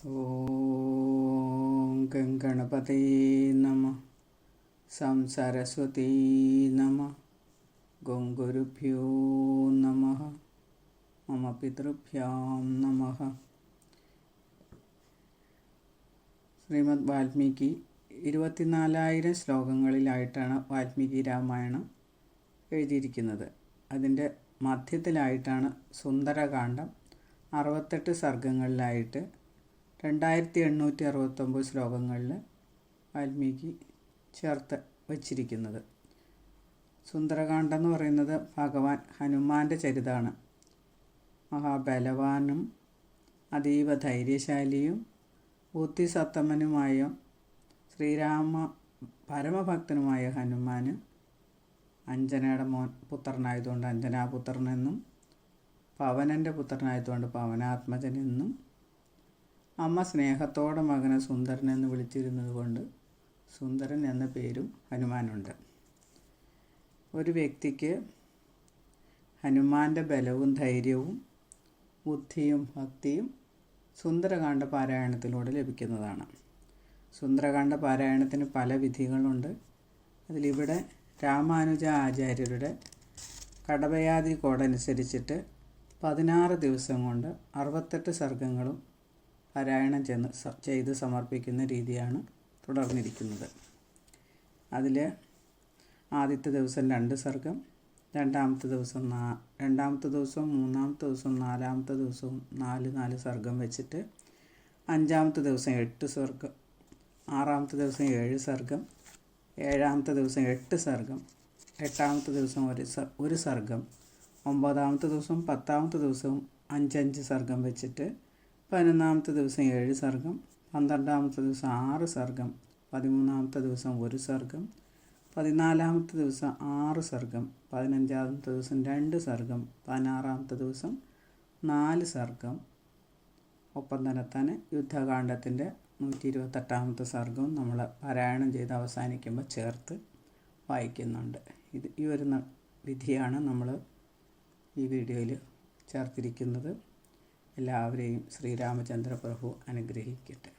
ഓം ഗംഗണപതേ നമഃ. സംസരസ്വതീ നമഃ. ഗുരുഭ്യോ നമഃ. മമ പിതൃഭ്യാം നമഃ. ശ്രീമദ് വാൽമീകി 24,000 ശ്ലോകങ്ങളിലായിട്ടാണ് വാൽമീകി രാമായണം എഴുതിയിരിക്കുന്നത്. അതിൻ്റെ മധ്യത്തിലായിട്ടാണ് സുന്ദരകാന്ഡം 68 സർഗങ്ങളിലായിട്ട് 2869 ശ്ലോകങ്ങളിൽ വാൽമീകി ചേർത്ത് വച്ചിരിക്കുന്നത്. സുന്ദരകാന്ഡം എന്ന് പറയുന്നത് ഭഗവാൻ ഹനുമാൻ്റെ ചരിതമാണ്. മഹാബലവാനും അതീവ ധൈര്യശാലിയും ബുദ്ധിസത്തമനുമായ ശ്രീരാമ പരമഭക്തനുമായ ഹനുമാന് അഞ്ജനയുടെ പുത്രനായതുകൊണ്ട് അഞ്ജനാപുത്രനെന്നും പവനൻ്റെ പുത്രനായതുകൊണ്ട് പവനാത്മജനെന്നും അമ്മ സ്നേഹത്തോടെ മകനെ സുന്ദരൻ എന്ന് വിളിച്ചിരുന്നത് കൊണ്ട് സുന്ദരൻ എന്ന പേരും ഹനുമാനുണ്ട്. ഒരു വ്യക്തിക്ക് ഹനുമാൻ്റെ ബലവും ധൈര്യവും ബുദ്ധിയും ഭക്തിയും സുന്ദരകാന്ഡ പാരായണത്തിലൂടെ ലഭിക്കുന്നതാണ്. സുന്ദരകാന്ഡ പാരായണത്തിന് പല വിധികളുണ്ട്. അതിലിവിടെ രാമാനുജ ആചാര്യരുടെ കടവയാതി കോഡനുസരിച്ചിട്ട് 16 ദിവസം കൊണ്ട് 68 സർഗങ്ങളും പാരായണം ചെയ്ത് സമർപ്പിക്കുന്ന രീതിയാണ് തുടർന്നിരിക്കുന്നത്. അതിൽ ആദ്യത്തെ ദിവസം 2 സർഗം, രണ്ടാമത്തെ ദിവസം 3-ാമത്തെ ദിവസം 4-ാമത്തെ ദിവസവും 4 സർഗം വെച്ചിട്ട് 5-ാമത്തെ ദിവസം 8 സർഗം, 6-ാമത്തെ ദിവസം 7 സർഗം, 7-ാമത്തെ ദിവസം 8 സർഗം, 8-ാമത്തെ ദിവസം 1 സർഗം, 9-ാമത്തെ ദിവസം 10-ാമത്തെ ദിവസവും 5 സർഗം വെച്ചിട്ട് 11-ാമത്തെ ദിവസം 7 സർഗം, 12-ാമത്തെ ദിവസം 6 സർഗം, 13-ാമത്തെ ദിവസം 1 സർഗം, 14-ാമത്തെ ദിവസം 6 സർഗം, 15-ാമത്തെ ദിവസം 2 സർഗം, 16-ാമത്തെ ദിവസം 4 സർഗം. ഒപ്പം തന്നെ യുദ്ധകാന്ഡത്തിൻ്റെ 128-ാമത്തെ സർഗവും നമ്മൾ പാരായണം ചെയ്ത് അവസാനിക്കുമ്പോൾ ചേർത്ത് വായിക്കുന്നുണ്ട്. ഈ ഒരു വിധിയാണ് നമ്മൾ ഈ വീഡിയോയിൽ ചേർത്തിരിക്കുന്നത്. എല്ലാവരെയും ശ്രീരാമചന്ദ്ര പ്രഭു അനുഗ്രഹിക്കട്ടെ.